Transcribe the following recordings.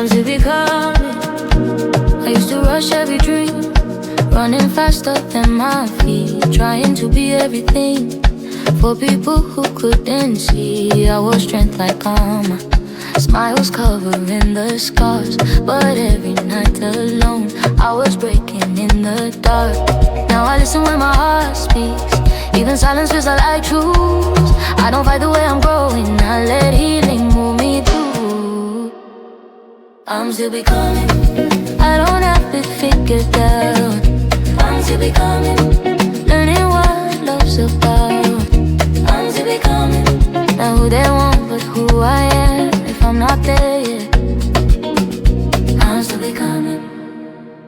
I'm still becoming. I used to rush every dream, running faster than my feet, trying to be everything for people who couldn't see. I was strength like armor, smiles covering the scars. But every night alone, I was breaking in the dark. Now I listen when my heart speaks, even silence feels like truth. I don't fight the way I'm growing, I let healing move me through. I'm still becoming, I don't have it figured out. I'm still becoming, learning what love's about. I'm still becoming, not who they want but who I am. If I'm not there yet, I'm still becoming.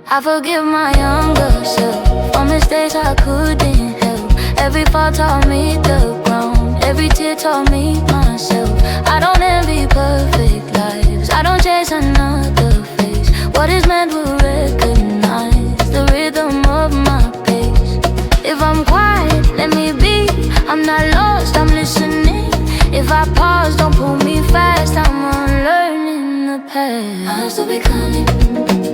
I forgive my younger self for mistakes I couldn't help. Every fall taught me the ground, every tear taught me myself. I don't envy perfect lives, I don't chase another face. What is meant will recognize the rhythm of my pace. If I'm quiet, let me be, I'm not lost, I'm listening. If I pause, don't pull me fast, I'm unlearning the past. I'm still becoming,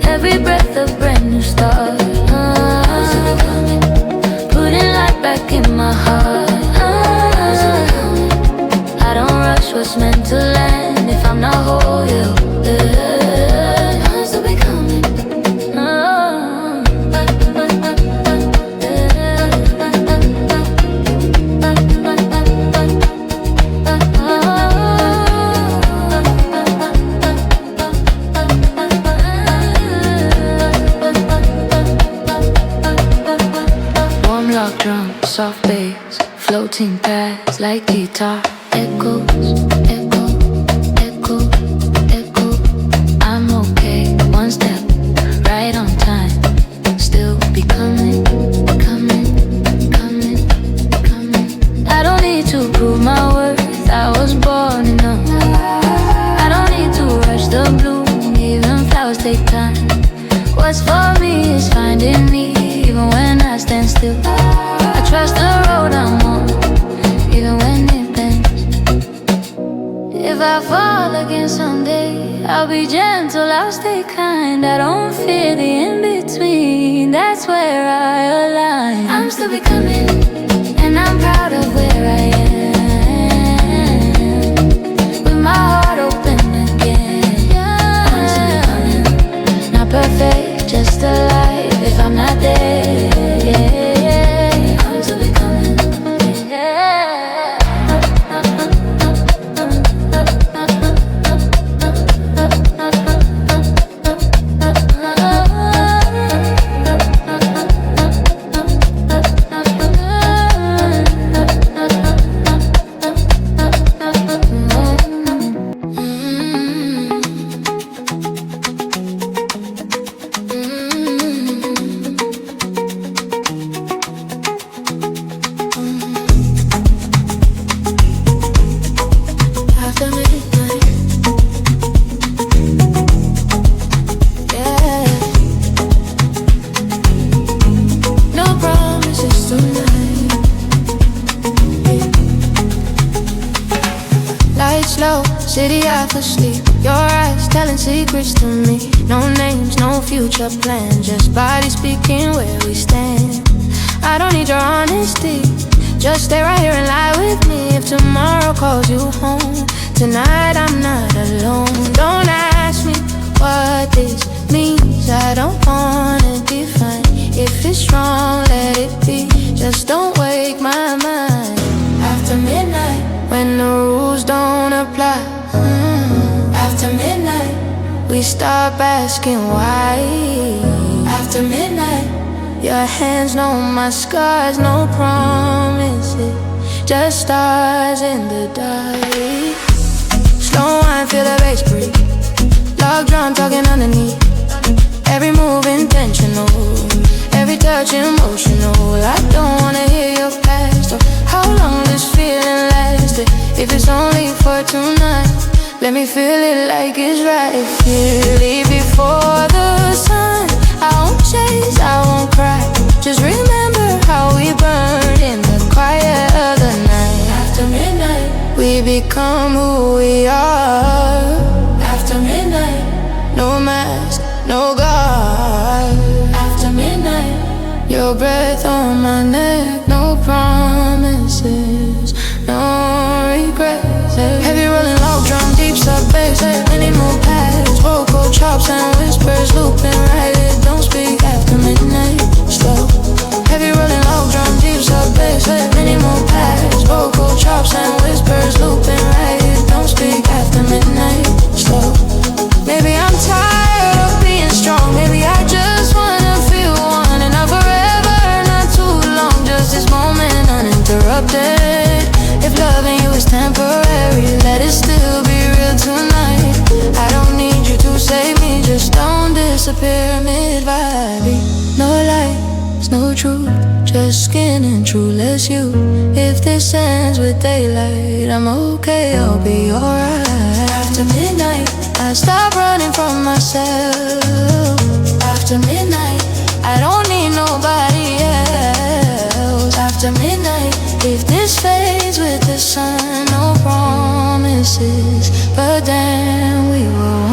every breath a brand new start. I'm still becoming, putting light back in my heart. I'm still becoming, I don't rush what's meant to land. If I'm not whole, yeah, I'm still becoming. Drum, soft bass, floating past like guitar. Echoes, echo, echo, echo. I'm okay, one step, right on time. Still becoming, coming, coming, coming. I don't need to prove my worth, I was born enough. I don't need to rush the bloom, even flowers take time. What's for me is finding me, even when I stand still. I trust the road I'm on, even when it bends. If I fall again someday, I'll be gentle, I'll stay kind. I don't fear the in-between, that's where I align. I'm still becoming, and I'm proud of where I am, with my heart open again. I'm still becoming, not perfect, just alive. If I'm not there, yeah, I'm still becoming, yeah. City half asleep, your eyes telling secrets to me. No names, no future plans, just body speaking where we stand. I don't need your honesty, just stay right here and lie with me. If tomorrow calls you home, tonight I'm not alone. Don't ask me what this means, I don't wanna define. If it's wrong, let it be, just don't wake my mind. After midnight, when the rules don't apply, after midnight, we stop asking why. After midnight, your hands know my scars, no promises, just stars in the dark. Slow wine, feel the bass break, log drum talking underneath. Every move intentional, every touch emotional. I don't wanna hear your past or how long this feeling lasted. If it's only for tonight, let me feel it like it's right here. Leave before the sun, I won't chase, I won't cry. Just remember how we burned in the quiet of the night. After midnight, we become who we are. After midnight, no drops and whispers looping right here. Don't speak after midnight. Slow, heavy rolling low drum, deep sub bass, many more pads. Vocal chops and whispers looping right here. Don't speak after midnight. Slow. Maybe I'm tired of being strong. Maybe I just wanna feel one, and not forever, not too long. Just this moment uninterrupted. If loving you is temporary, let it still be real tonight. I don't need you to save me, just don't disappear mid-vibe. No lies, no truth, just skin and trueless you. If this ends with daylight, I'm okay, I'll be alright. After midnight, I stop running from myself. After midnight, I don't need nobody else. After midnight, if this fades with the sun, no promises, but then we won't.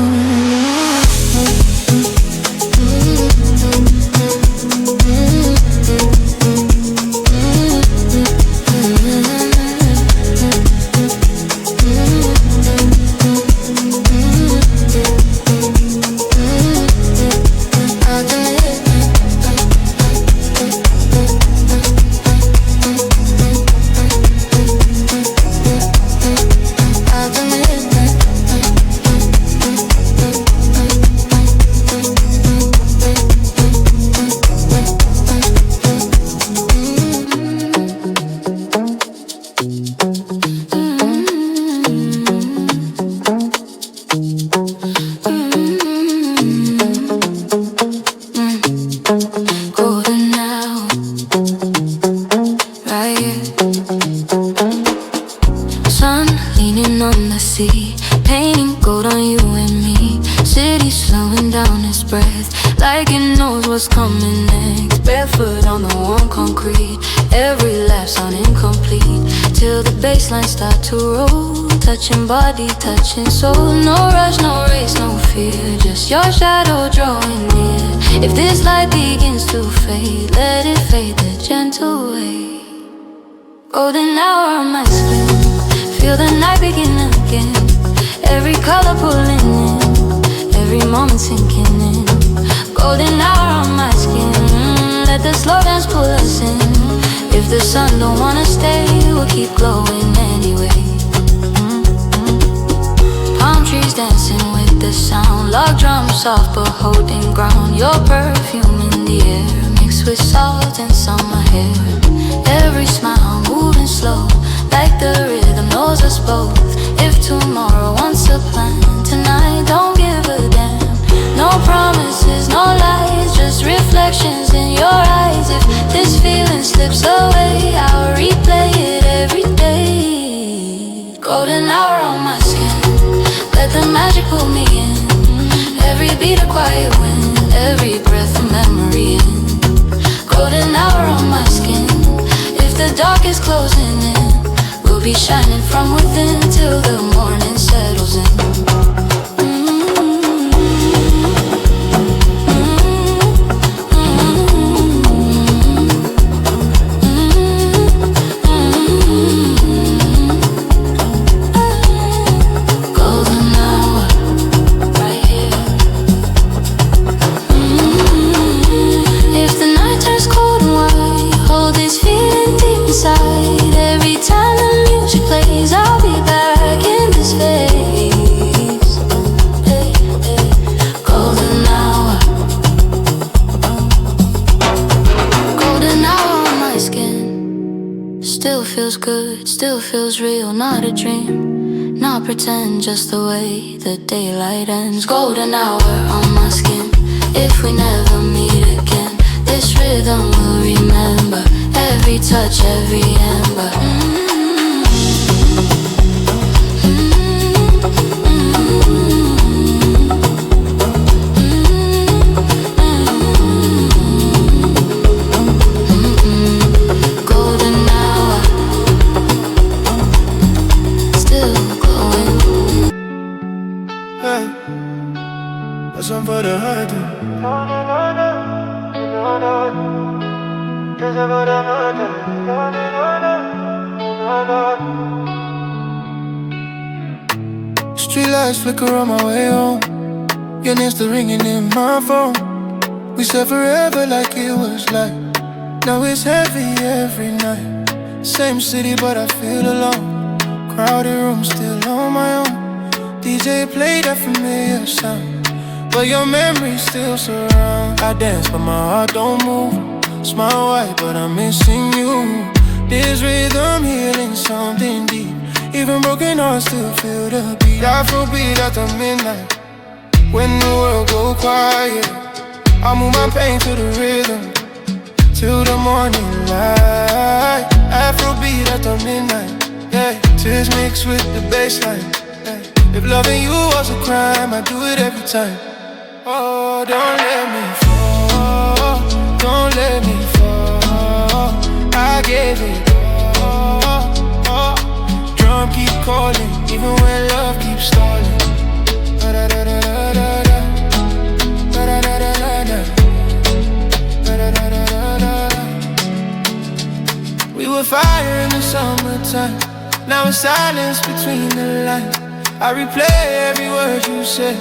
Body touching soul, no rush, no race, no fear. Just your shadow drawing near. If this light begins to fade, let it fade the gentle way. Golden hour on my skin, feel the night begin again. Every color pulling in, every moment sinking in. Golden hour on my skin, let the slow dance pull us in. If the sun don't wanna stay, we'll keep glowing anyway. Palm trees dancing with the sound, log drums soft but holding ground. Your perfume in the air, mixed with salt and summer hair. Every smile moving slow, like the rhythm knows us both. If tomorrow wants a plan, tonight don't give a damn. No promises, no lies, just reflections in your eyes. If this feeling slips away, I'll replay it every day. Golden hour on my skin, let the magic pull me in. Every beat a quiet wind, every breath a memory in. Golden hour on my skin, if the dark is closing in, we'll be shining from within till the morning settles in. Every time the music plays, I'll be back in this phase. Hey, hey. Golden hour, golden hour on my skin. Still feels good, still feels real, not a dream, not pretend, just the way the daylight ends. Golden hour on my skin, if we never meet again, this rhythm will remember. Every touch, every ember. Golden hour, still glowing. Hey, that's one for the heart. Street lights flicker on my way home. Your name's still ringing in my phone. We said forever like it was like. Now it's heavy every night. Same city but I feel alone. Crowded room still on my own. DJ play that familiar sound, but your memory still surround. I dance but my heart don't move. Smile white but I'm missing you. This rhythm healing something deep. Even broken hearts still feel the beat. Afrobeat after midnight. When the world go quiet, I move my pain to the rhythm till the morning light. Afrobeat after midnight, yeah. Tears mixed with the bassline, yeah. If loving you was a crime, I'd do it every time. Oh, don't let me fall, don't let me fall. I gave it all. Drum keep calling, even when love keeps stalling. We were fire in the summertime. Now it's silence between the lines. I replay every word you said,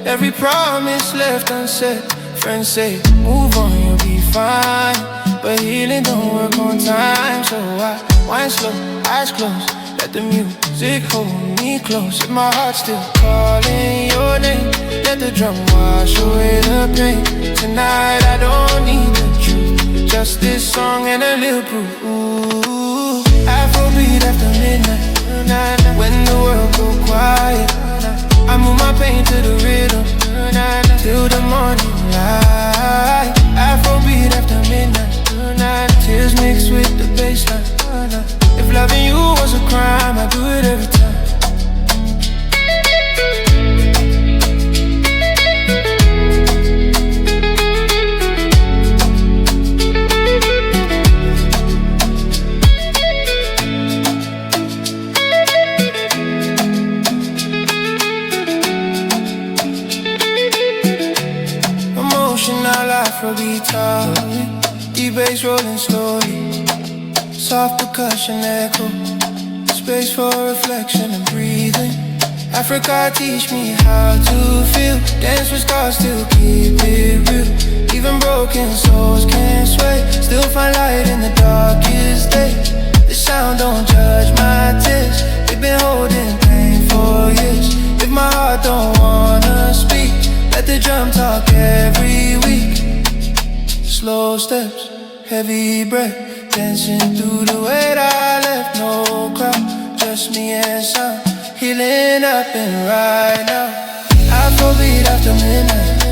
every promise left unsaid. Friends say, move on, you'll be fine, but healing don't work on time. So I wind slow, eyes closed, let the music hold me close. If my heart's still calling your name, let the drum wash away the pain. Tonight I don't need the truth, just this song and a little proof. Afrobeat after midnight. When the world go quiet, I move my pain to the rhythm till the morning light. Afrobeat after midnight. Tears mixed with the bassline. If loving you was a crime, I'd do it every time. Afrobeat talk, D-bass rolling slowly, soft percussion echo, space for reflection and breathing. Africa teach me how to feel, dance with stars, still keep it real. Even broken souls can sway, still find light in the darkest day. The sound don't judge my tears, we've been holding pain for years. If my heart don't wanna speak, let the drum talk every week. Slow steps, heavy breath, dancing through the weight I left. No crowd, just me and sound, healing up and right now. Afrobeat after midnight,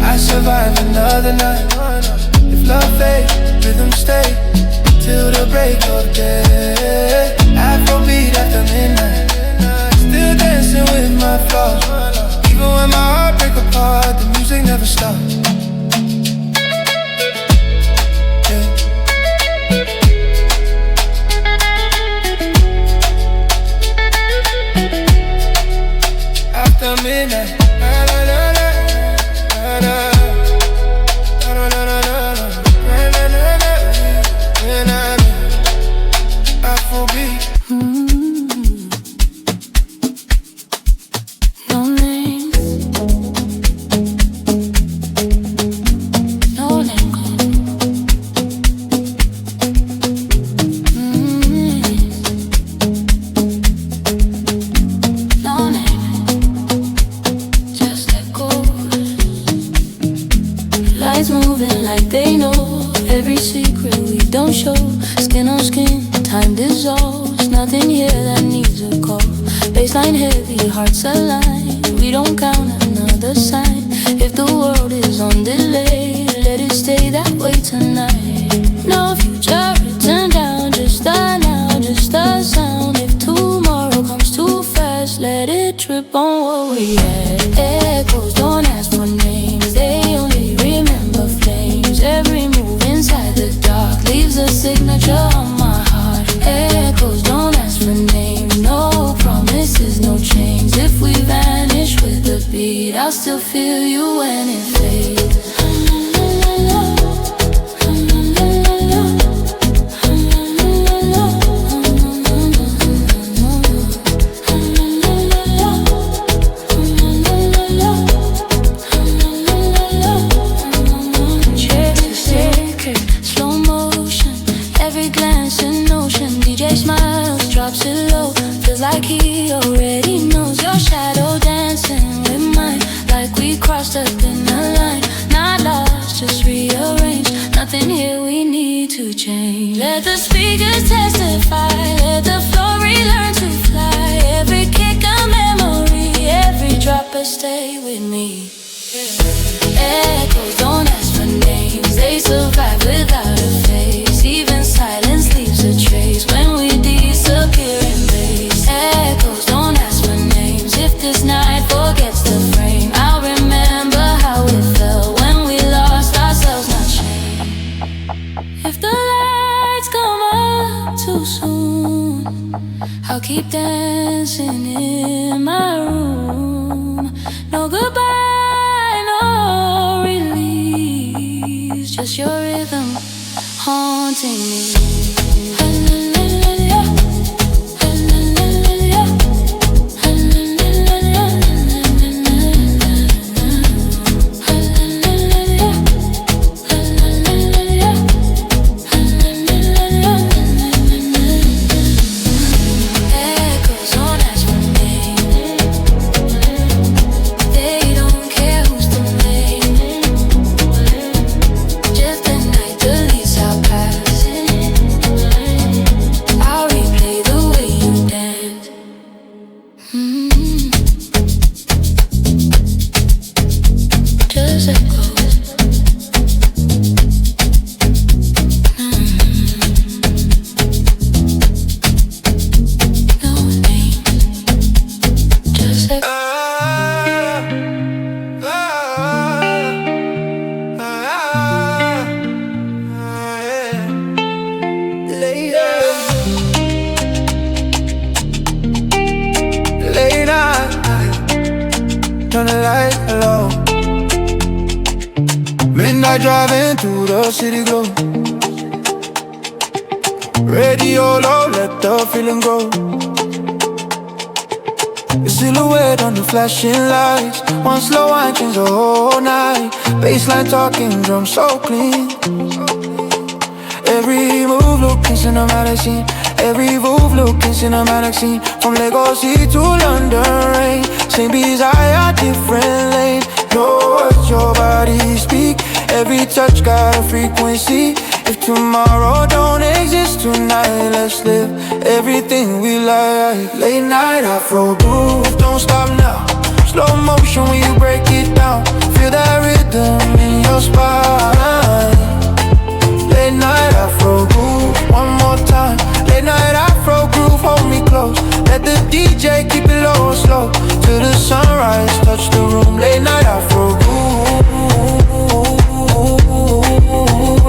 I survive another night. If love fades, rhythm stay till the break of day. Afrobeat after midnight, still dancing with my flaws. Even when my heart break apart, the music never stops. Midnight. Afrobeat. No names, no lingo. No name. Just let go. Lights moving like they know every secret we don't show. Skin on skin, time dissolves. Nothing here that needs a call. Baseline heavy, hearts align. We don't count another sign. If the world is on delay, let it stay that way tonight. No future written down, just a now, just a sound. If tomorrow comes too fast, let it trip on what we had. Echoes don't ask for names, they only remember flames. Every move inside the dark leaves a signature on my heart. Echoes don't ask for names, no promises, no chains. If we vanish with the beat, I'll still feel you when it fades. stuck in a line. Not lost, just rearranged. Nothing here we need to change. Let the speakers testify. Let the floor relearn to fly. Every kick a memory. Every drop a stay with me. Echoes don't ask for names. They survive without a face. Even silence leaves a trace when we disappear in space. Echoes don't ask for names. If this night forgets the frame, I'll remember how it felt when we lost ourselves, not shame. If the lights come up too soon, I'll keep dancing in my room. No goodbye, no release, just your rhythm haunting me. Driving through the city glow. Radio low, let the feeling go. Your silhouette on the flashing lights. One slow wine change the whole night. Bassline talking, drums so clean. Every move looking cinematic scene. Every move looking cinematic scene. From Lagos to London rain. Same beats, higher, different lane. Know what your body speak. Every touch got a frequency. If tomorrow don't exist tonight, let's live everything we like. Late night Afro groove, don't stop now. Slow motion when you break it down. Feel that rhythm in your spine. Late night Afro groove, one more time. Late night Afro groove, hold me close. Let the DJ keep it low and slow. Till the sunrise, touch the room. Late night Afro groove.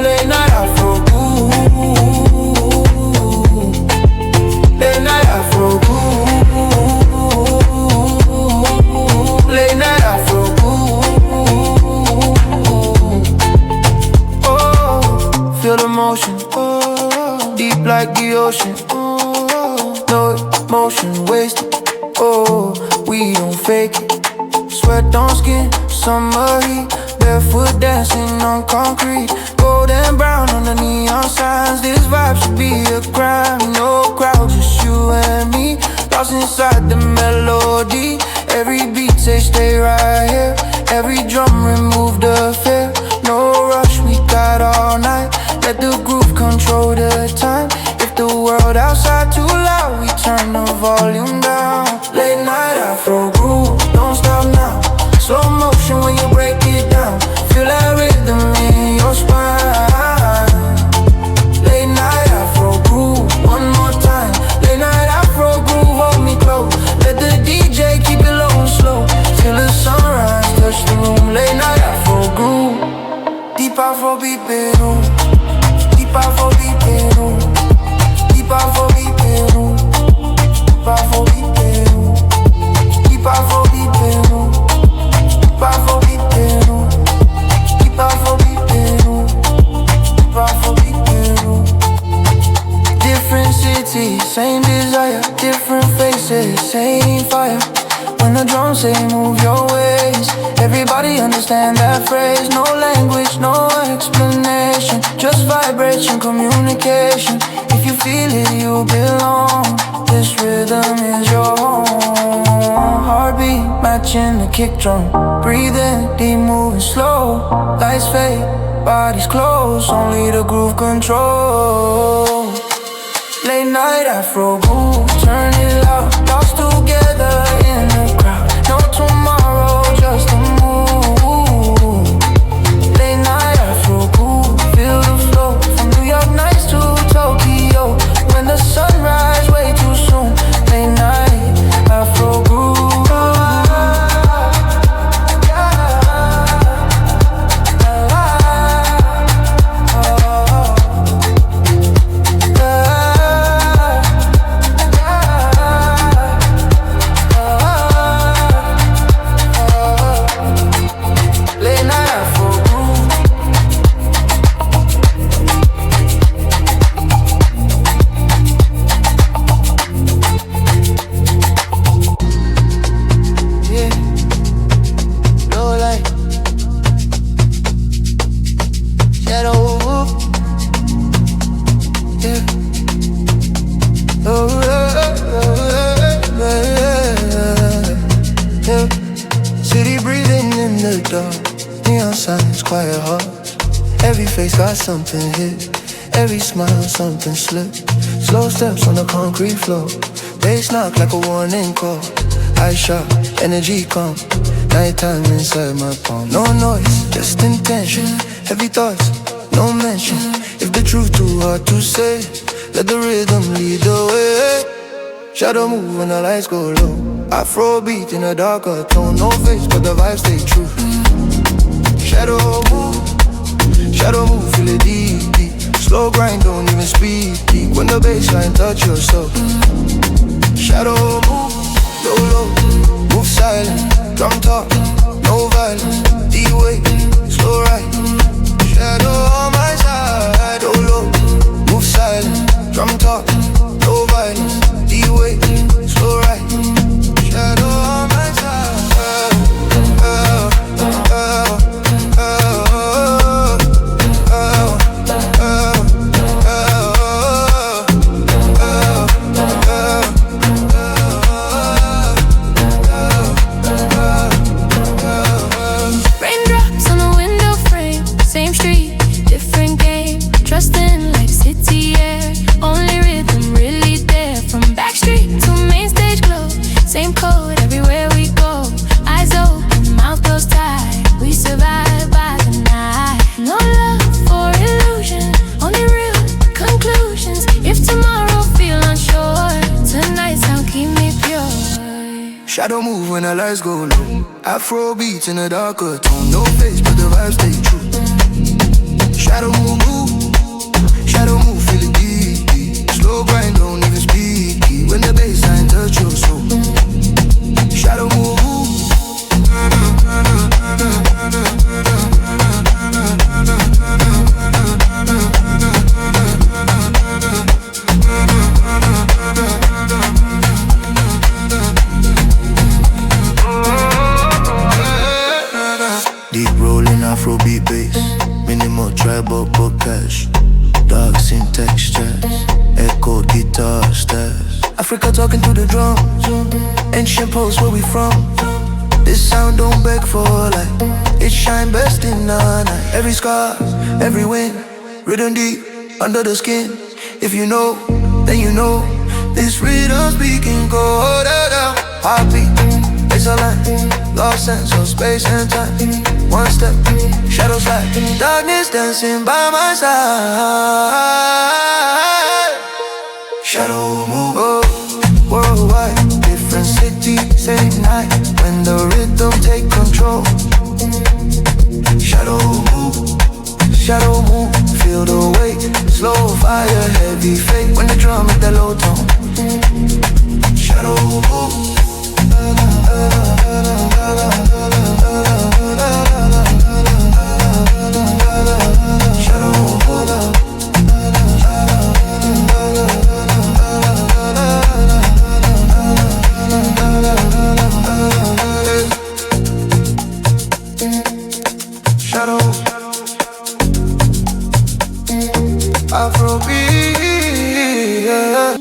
Late night Afro groove. Late night Afro groove. Late night Afro groove. Oh, feel the motion. Oh, deep like the ocean. Oh, no emotion wasted. Oh, we don't fake it. Sweat on skin, summer heat. Barefoot dancing on concrete. Golden brown on the neon signs. This vibe should be a crime. No crowd, just you and me. Lost inside the melody. Every beat say stay right here. Every drum remove the fear. No rush, we got all night. Let the groove control the time. If the world outside too loud, we turn the volume down. Late night Afro groove, don't stop now. Slow motion when you break it down. Feel that rhythm in your spine. Late night Afro groove, one more time. Late night Afro groove, hold me close. Let the DJ keep it low and slow. Till the sunrise, touch the room. Late night Afro groove. Deep Afrobeat Peru. Deep Afrobeat Peru. Deep Afrobeat Peru. Deep Afrobeat Peru. Deep Afrobeat Peru. Deep Afrobeat Peru. Deep Afrobeat Peru. Deep Afrobeat Peru. Different cities, same desire. Different faces, same fire. When the drums say move your ways, everybody understand that phrase. No language, no explanation, just vibration, communication. If you feel it, you belong. This rhythm is your home. heartbeat matching the kick drum. Breathing deep, moving slow. Lights fade, bodies close. Only the groove control. Late night Afro groove, turn it loud. Lost together in the crowd. No tomorrow, just a move. Late night Afro groove, feel the flow. From New York nights to Tokyo. When the sunrise way too soon. Late night Afro groove. Got something hit, every smile something slip. Slow steps on the concrete floor. Bass knock like a warning call. Eye sharp, energy calm. Nighttime inside my palm. No noise, just intention. Heavy thoughts, no mention. If the truth too hard to say, let the rhythm lead the way. Shadow move when the lights go low. Afrobeat in a darker tone. No face but the vibes stay true. Shadow move, feel it deep, deep. Slow grind, don't even speak deep. When the bassline touch your soul. Shadow move, low, low, move silent. Drum talk, no violence. D-way, slow ride. Shadow on my side, low, low, move silent. Drum talk, no violence. D-way, slow ride. Shadow on my side. Shadow move when the lights go low. Afrobeat in a darker tone. No face but the vibes stay true. Shadow move, feel it deep, deep. Slow grind, don't even speak deep. When the bassline touch your soul. Shadow move. Afrobeat bass, minimal tribal but cash. Dark scene textures, echo guitar stairs. Africa talking to the drums, ancient post where we from. This sound don't beg for light, it shine best in the night. Every scar, every win, rhythm deep under the skin. If you know, then you know. This rhythm speaking, go down. Heartbeat, it's a line, lost sense of space and time. One step, shadows slide, darkness dancing by my side. Shadow move, oh, worldwide, different city, same night. When the rhythm take control. Shadow move, feel the weight. Slow fire, heavy fate. When the drum hit the low tone. Shadow move. Afrobeat, yeah.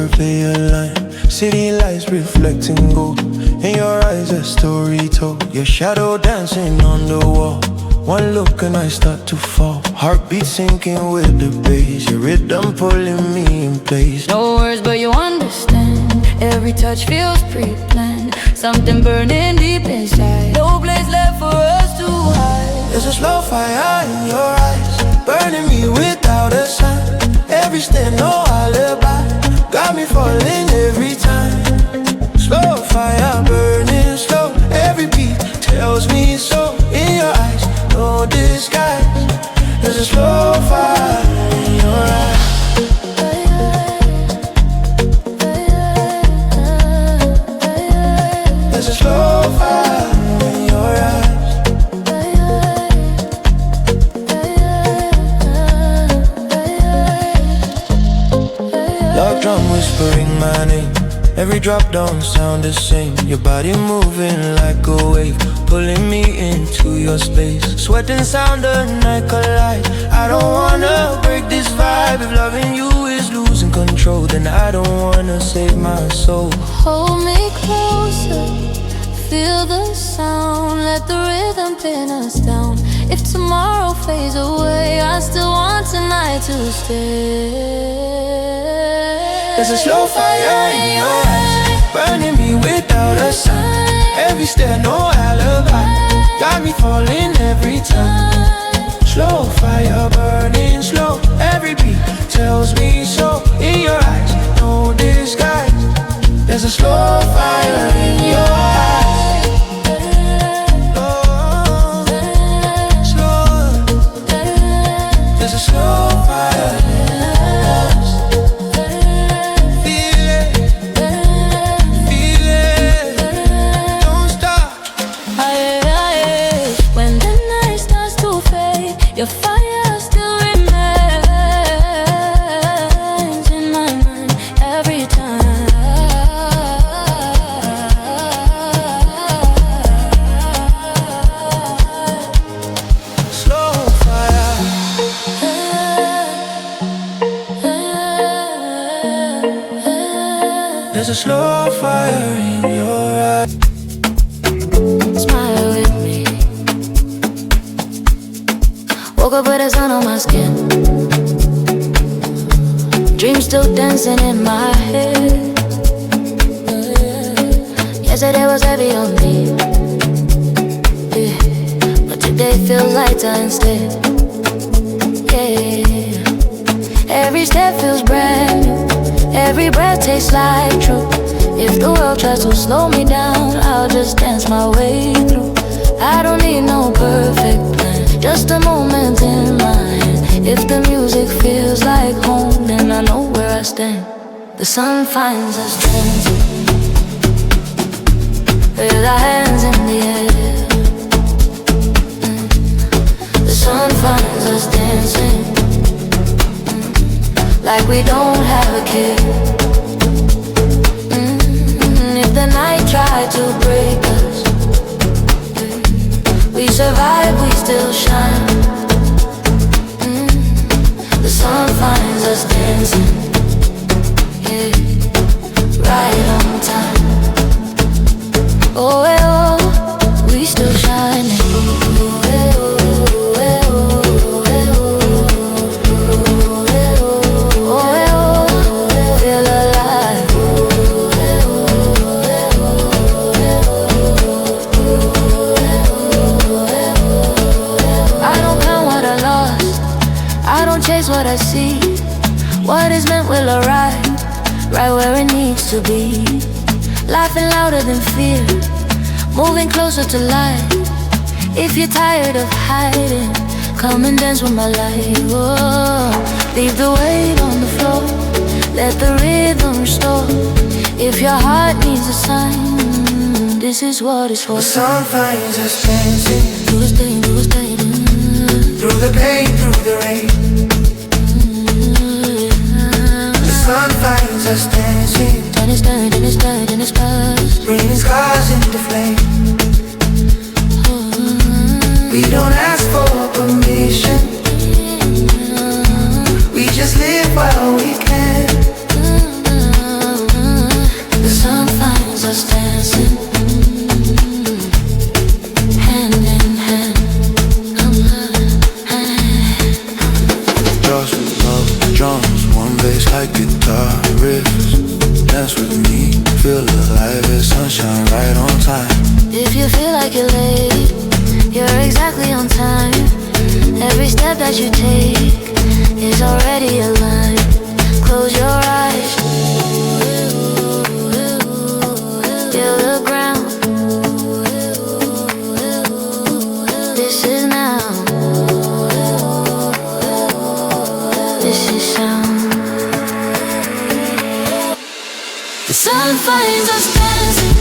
wordplay align. City lights reflecting gold. In your eyes a story told. Your shadow dancing on the wall. One look and I start to fall. Heartbeat sinking with the bass. Your rhythm pulling me in place. No words but you understand. Every touch feels pre-planned. Something burning deep inside. No place left for us to hide. There's a slow fire in your eyes, burning me without a sign. Every step, no alibi, got me falling every time. Slow fire burning slow. Every beat tells me so. In your eyes, no disguise. There's a slow fire in your eyes. There's a slow fire in your eyes. Love drum whispering my name. Every drop don't sound the same. Your body moving like a wave, pulling me into your space. Sweat and sound the night collide. I don't wanna break this vibe. If loving you is losing control, then I don't wanna save my soul. Hold me closer, feel the sound. Let the rhythm pin us down. If tomorrow fades away, I still want tonight to stay. There's a slow fire in your eyes, burning me without a sign. Every step, no alibi, got me falling every time. Slow fire burning slow. Every beat tells me so. In your eyes, no disguise. There's a slow fire in your eyes. Slow. There's a slow fire in your eyes. Your fire still remains in my mind every time. Slow fire. There's a slow fire in your eyes. Smile with me. Woke up with the sun on my skin. Dreams still dancing in my head. Yesterday was heavy on me, yeah. But today feels lighter instead, yeah. Every step feels brand new. Every breath tastes like truth. If the world tries to slow me down, I'll just dance my way through. I don't need no perfect plan, just a moment in mind. If the music feels like home, then I know where I stand. The sun finds us dancing, with our hands in the air. The sun finds us dancing, like we don't have a care. If the night tried to break us, we survive, we still shine. The sun finds us dancing, yeah, right on time. Oh, oh, we still shining. Oh, oh, oh, oh, oh, feel alive. I don't count what I lost, I don't chase what I see. What is meant will arrive, right where it needs to be. Laughing louder than fear, moving closer to life. If you're tired of hiding, come and dance with my life. Oh, leave the weight on the floor, let the rhythm restore. If your heart needs a sign, this is what it's for. The sun finds us dancing, through the stain, through the stain, through the pain, through the rain. The sun finds us dancing, and it's turned, and it's turned, and it's past. bringing scars into flame. We don't ask for permission, we just live while we can. risk, dance with me. Feel alive, it's sunshine right on time. If you feel like you're late, you're exactly on time. Every step that you take is already aligned. Close your eyes, feel the ground. This is now. This is sound. The sun finds us dancing.